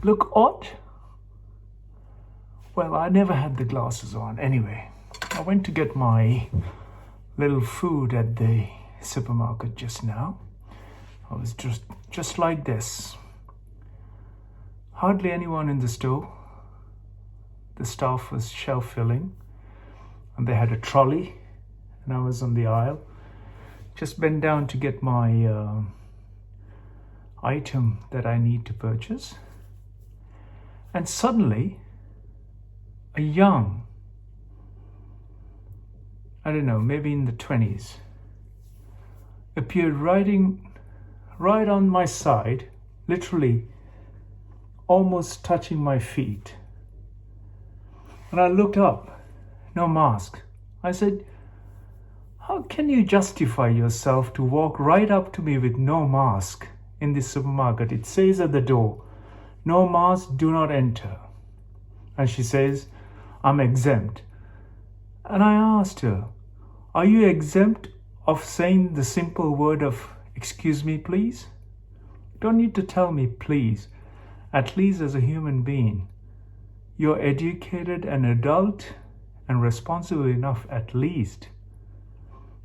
look odd? Well, I never had the glasses on. Anyway, I went to get my little food at the supermarket just now. I was just like this. Hardly anyone in the store. The staff was shelf filling, and they had a trolley, and I was on the aisle. Just bent down to get my item that I need to purchase. And suddenly, a young, I don't know, maybe in the 20s, appeared right on my side, literally almost touching my feet. And I looked up, no mask. I said, how can you justify yourself to walk right up to me with no mask in this supermarket? It says at the door, no mask, do not enter. And she says, I'm exempt. And I asked her, are you exempt of saying the simple word of, excuse me, please? Don't need to tell me, please. At least as a human being, you're educated and adult and responsible enough, at least,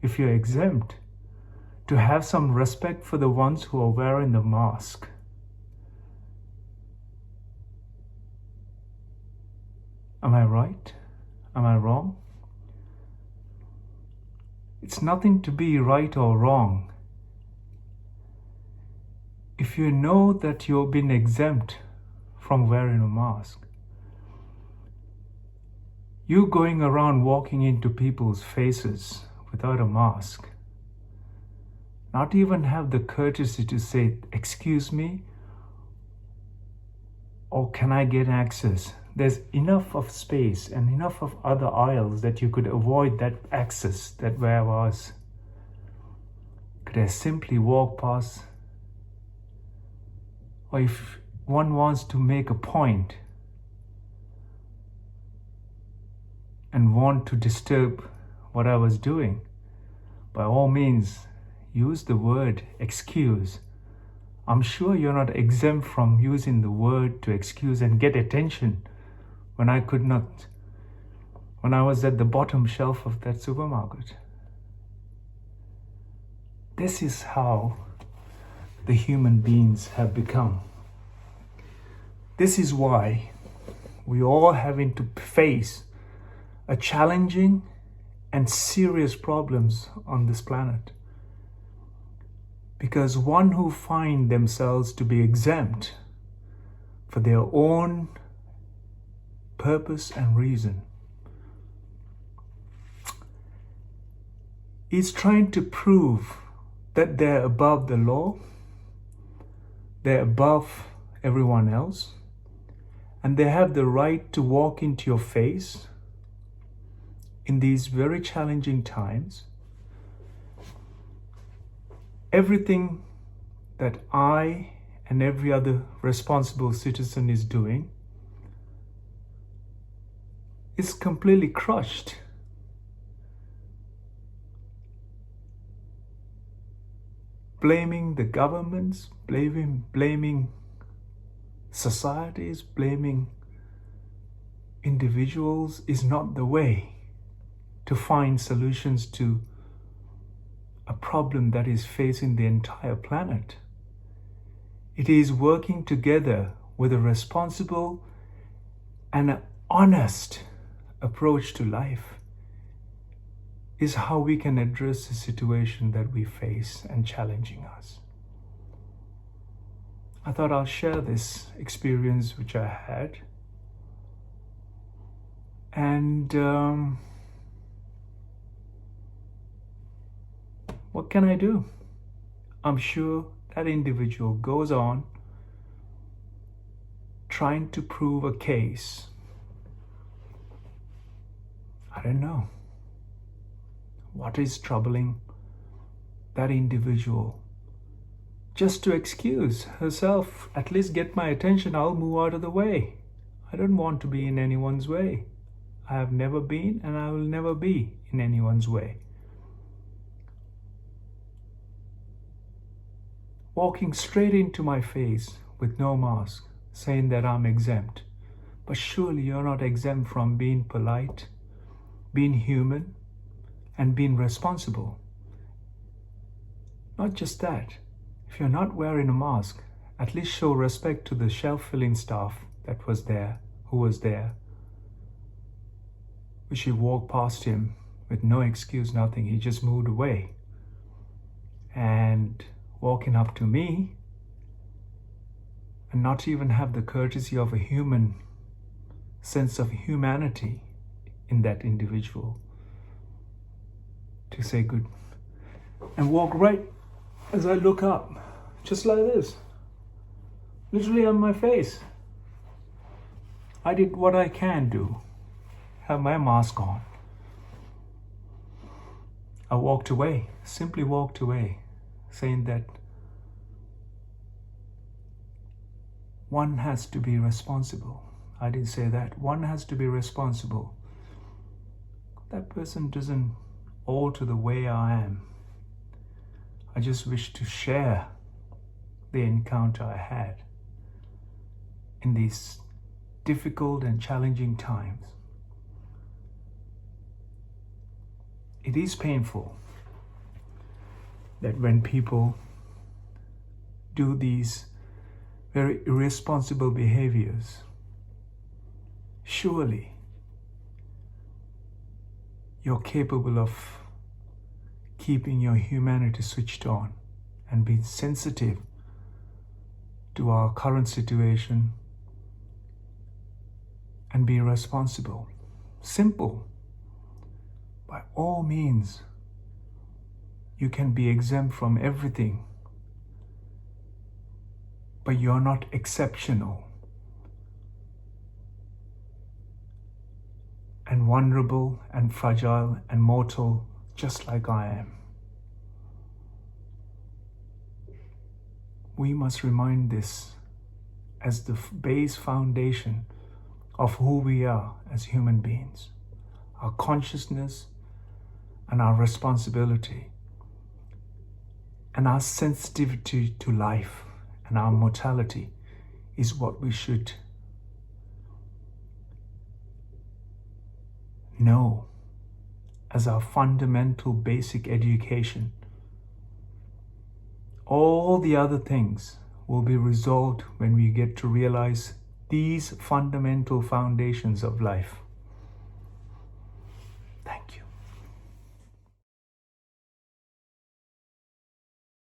if you're exempt, to have some respect for the ones who are wearing the mask. Am I right? Am I wrong? It's nothing to be right or wrong. If you know that you've been exempt from wearing a mask, you going around walking into people's faces without a mask, not even have the courtesy to say, excuse me, or can I get access? There's enough of space and enough of other aisles that you could avoid that access that where I was. Could I simply walk past? Or if one wants to make a point and want to disturb what I was doing, by all means, use the word excuse. I'm sure you're not exempt from using the word to excuse and get attention when I could not, when I was at the bottom shelf of that supermarket. This is how the human beings have become. This is why we all having to face a challenging and serious problems on this planet. Because one who find themselves to be exempt for their own purpose and reason is trying to prove that they're above the law, they're above everyone else, and they have the right to walk into your face in these very challenging times. Everything that I and every other responsible citizen is doing is completely crushed. Blaming the governments, blaming societies, blaming individuals is not the way to find solutions to a problem that is facing the entire planet. It is working together with a responsible and an honest approach to life is how we can address the situation that we face and challenging us. I thought I'll share this experience which I had, and what can I do? I'm sure that individual goes on trying to prove a case. I don't know what is troubling that individual. Just to excuse herself, at least get my attention, I'll move out of the way. I don't want to be in anyone's way. I have never been and I will never be in anyone's way. Walking straight into my face with no mask, saying that I'm exempt. But surely you're not exempt from being polite, being human, and being responsible. Not just that, if you're not wearing a mask, at least show respect to the shelf-filling staff that was there, who was there. We should walk past him with no excuse, nothing. He just moved away. And walking up to me and not even have the courtesy of a human sense of humanity in that individual to say good and walk right as I look up, just like this, literally on my face. I did what I can do, have my mask on. I walked away, simply walked away, saying that one has to be responsible. I didn't say that. One has to be responsible. That person doesn't alter the way I am. I just wish to share the encounter I had in these difficult and challenging times. It is painful that when people do these very irresponsible behaviors, surely you're capable of keeping your humanity switched on and being sensitive to our current situation and be responsible. Simple. By all means, you can be exempt from everything, but you're not exceptional and vulnerable and fragile and mortal, just like I am. We must remind this as the base foundation of who we are as human beings. Our consciousness and our responsibility and our sensitivity to life and our mortality is what we should know as our fundamental basic education. All the other things will be resolved when we get to realize these fundamental foundations of life.